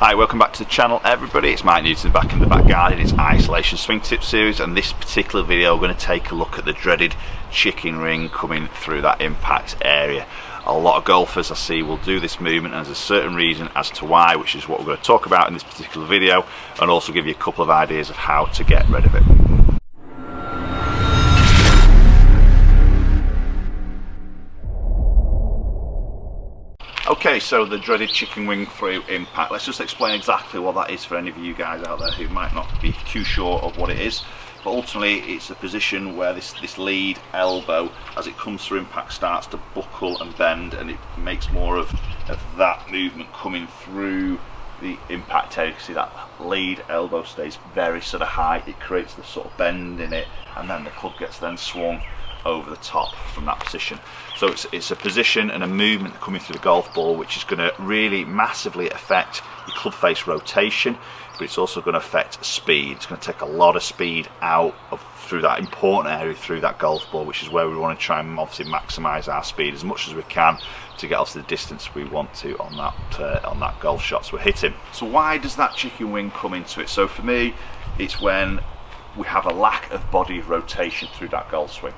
Hi, welcome back to the channel everybody. It's Mike Newton back in the back garden. It's Isolation Swing Tip series, and this particular video we're going to take a look at the dreaded chicken wing coming through that impact area. A lot of golfers I see will do this movement, and there's a certain reason as to why, which is what we're going to talk about in this particular video, and also give you a couple of ideas of how to get rid of it. Okay, so the dreaded chicken wing through impact. Let's just explain exactly what that is for any of you guys out there who might not be too sure of what it is. But ultimately, it's a position where this lead elbow, as it comes through impact, starts to buckle and bend, and it makes more of that movement coming through the impact area. You can see that lead elbow stays very sort of high. It creates the sort of bend in it, and then the club gets then swung over the top from that position. So it's a position and a movement coming through the golf ball which is going to really massively affect your club face rotation, but it's also going to affect speed. It's going to take a lot of speed out of through that important area through that golf ball, which is where we want to try and obviously maximise our speed as much as we can to get off the distance we want to on that golf shots we're hitting. So why does that chicken wing come into it? So for me, it's when we have a lack of body rotation through that golf swing.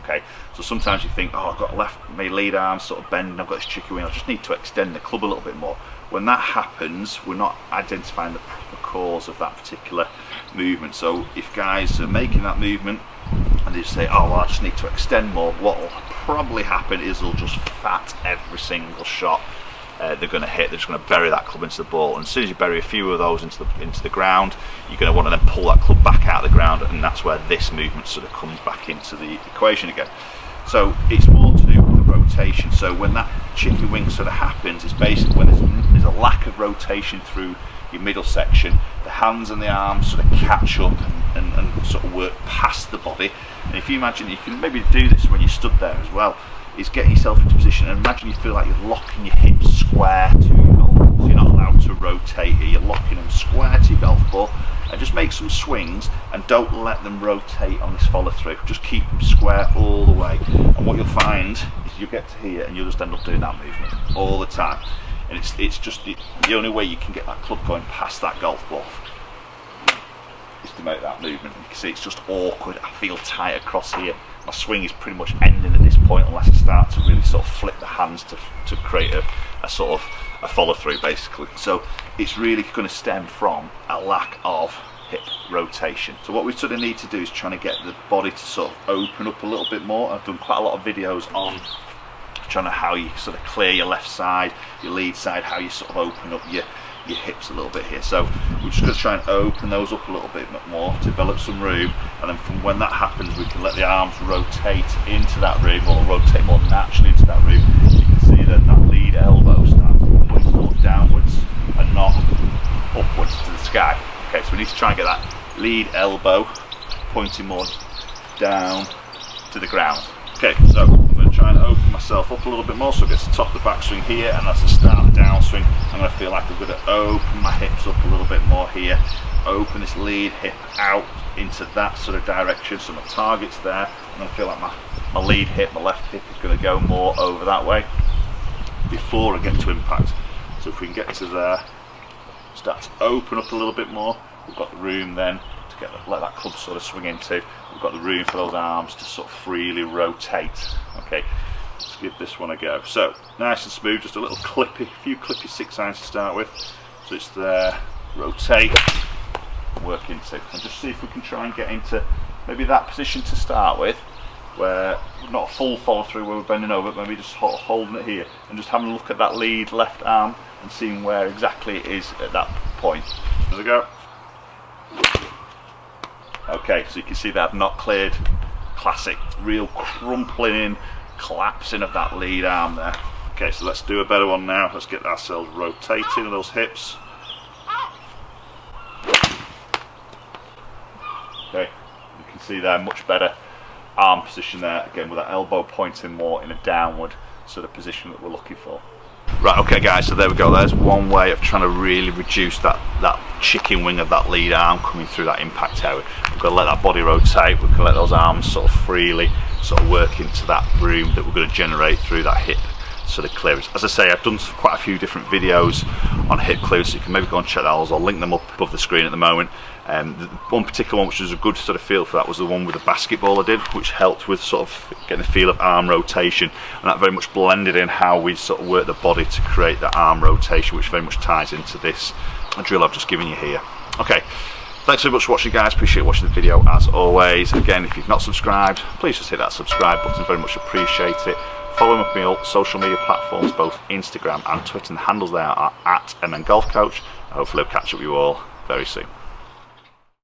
Okay, so sometimes you think, oh, I've got my lead arm sort of bending, I've got this chicken wing, I just need to extend the club a little bit more. When that happens, we're not identifying the proper cause of that particular movement. So if guys are making that movement and they just say, oh, well, I just need to extend more, what will probably happen is they'll just fat every single shot they're going to hit. They're just going to bury that club into the ball, and as soon as you bury a few of those into the ground, you're going to want to then pull that club back out of the ground, and that's where this movement sort of comes back into the equation again. So it's more to do with the rotation. So when that chicken wing sort of happens, it's basically when there's a lack of rotation through your middle section, the hands and the arms sort of catch up and sort of work past the body. And if you imagine, you can maybe do this when you stood there as well, is getting yourself into position, and imagine you feel like you're locking your hips square to your golf ball. So you're not allowed to rotate here, you're locking them square to your golf ball, and just make some swings and don't let them rotate on this follow through. Just keep them square all the way, and what you'll find is you get to here and you'll just end up doing that movement all the time. And it's just the only way you can get that club going past that golf ball is to make that movement. You can see it's just awkward. I feel tight across here. My swing is pretty much ending at this point unless I start to really sort of flip the hands to create a sort of a follow through basically. So it's really going to stem from a lack of hip rotation. So what we sort of need to do is trying to get the body to sort of open up a little bit more. I've done quite a lot of videos on trying to how you sort of clear your left side, your lead side, how you sort of open up your hips a little bit here. So we're just going to try and open those up a little bit more, develop some room, and then from when that happens we can let the arms rotate into that room, or rotate more naturally into that room. You can see that lead elbow starts to point more downwards and not upwards to the sky. Okay, so we need to try and get that lead elbow pointing more down to the ground. Okay, so I'm going to try and open myself up a little bit more, so I get to the top of the backswing here, and that's the start of the downswing. I'm going to feel like I'm going to open my hips up a little bit more here, open this lead hip out into that sort of direction, so my target's there. I'm going to feel like my lead hip, my left hip, is going to go more over that way before I get to impact. So if we can get to there, start to open up a little bit more, we've got the room then to let that club sort of swing into. We've got the room for those arms to sort of freely rotate. Okay, let's give this one a go. So nice and smooth, just a little few clippy 6 irons to start with. So it's there, rotate, work into, and just see if we can try and get into maybe that position to start with, where not a full follow through where we're bending over, but maybe just holding it here and just having a look at that lead left arm and seeing where exactly it is at that point. There we go. Okay, so you can see that I've not cleared. Classic, real crumpling in, collapsing of that lead arm there. Okay, so let's do a better one now. Let's get ourselves rotating those hips. Okay, you can see there, much better arm position there, again with that elbow pointing more in a downward sort of position that we're looking for. Right, okay guys, so there we go. There's one way of trying to really reduce that chicken wing of that lead arm coming through that impact area. We've got to let that body rotate, we've got to let those arms sort of freely sort of work into that room that we're going to generate through that hip sort of clearance. As I say, I've done quite a few different videos on hip clearance, so you can maybe go and check those. I'll link them up above the screen at the moment. The one particular one which was a good sort of feel for that was the one with the basketball I did, which helped with sort of getting the feel of arm rotation, and that very much blended in how we sort of work the body to create that arm rotation, which very much ties into this drill I've just given you here. Okay, thanks so much for watching, guys. Appreciate watching the video as always. Again, if you've not subscribed, please just hit that subscribe button, very much appreciate it. Follow me on all social media platforms, both Instagram and Twitter, and the handles there are @MNGolfCoach. Hopefully I'll catch up with you all very soon.